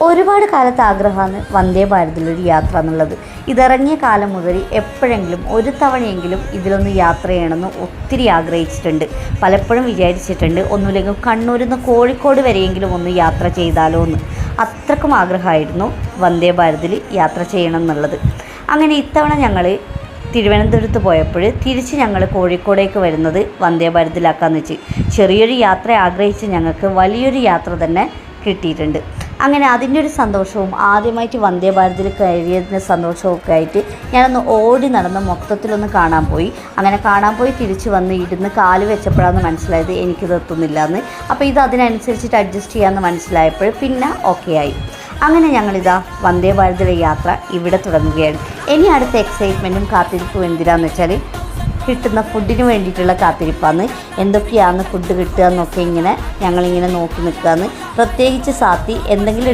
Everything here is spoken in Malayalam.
ഒരുപാട് കാലത്ത് ആഗ്രഹമാണ് വന്ദേ ഭാരതിലൊരു യാത്ര എന്നുള്ളത്. ഇതിറങ്ങിയ കാലം മുതൽ എപ്പോഴെങ്കിലും ഒരു തവണയെങ്കിലും ഇതിലൊന്ന് യാത്ര ചെയ്യണമെന്ന് ഒത്തിരി ആഗ്രഹിച്ചിട്ടുണ്ട്. പലപ്പോഴും വിചാരിച്ചിട്ടുണ്ട് ഒന്നുമില്ലെങ്കിൽ കണ്ണൂരിൽ നിന്ന് കോഴിക്കോട് വരെയെങ്കിലും ഒന്ന് യാത്ര ചെയ്താലോ എന്ന്. അത്രക്കും ആഗ്രഹമായിരുന്നു വന്ദേ ഭാരതിൽ യാത്ര ചെയ്യണം എന്നുള്ളത്. അങ്ങനെ ഇത്തവണ ഞങ്ങൾ തിരുവനന്തപുരത്ത് പോയപ്പോൾ തിരിച്ച് ഞങ്ങൾ കോഴിക്കോടേക്ക് വരുന്നത് വന്ദേ ഭാരതിലാക്കാന്ന് വെച്ച് ചെറിയൊരു യാത്ര ആഗ്രഹിച്ച് ഞങ്ങൾക്ക് വലിയൊരു യാത്ര തന്നെ കിട്ടിയിട്ടുണ്ട്. അങ്ങനെ അതിൻ്റെ ഒരു സന്തോഷവും ആദ്യമായിട്ട് വന്ദേ ഭാരതിൽ കയറിയതിൻ്റെ സന്തോഷവും ഒക്കെ ആയിട്ട് ഞാനൊന്ന് ഓടി നടന്ന് മൊത്തത്തിലൊന്ന് കാണാൻ പോയി. അങ്ങനെ കാണാൻ പോയി തിരിച്ച് വന്ന് ഇരുന്ന് കാല് വെച്ചപ്പോഴാണ് മനസ്സിലായത് എനിക്കിത് എത്തുന്നില്ല എന്ന്. അപ്പോൾ ഇത് അതിനനുസരിച്ചിട്ട് അഡ്ജസ്റ്റ് ചെയ്യാമെന്ന് മനസ്സിലായപ്പോൾ പിന്നെ ഓക്കെ ആയി. അങ്ങനെ ഞങ്ങളിതാ വന്ദേ ഭാരതിലെ യാത്ര ഇവിടെ തുടങ്ങുകയാണ്. ഇനി അടുത്ത എക്സൈറ്റ്മെൻറ്റും കാത്തിരിപ്പും എന്തിനാന്ന് വെച്ചാൽ കിട്ടുന്ന ഫുഡിന് വേണ്ടിയിട്ടുള്ള കാത്തിരിപ്പാന്ന്. എന്തൊക്കെയാണ് ഫുഡ് കിട്ടുക എന്നൊക്കെ ഞങ്ങളിങ്ങനെ നോക്കി നിൽക്കുകയെന്ന്. പ്രത്യേകിച്ച് സാത്തി എന്തെങ്കിലും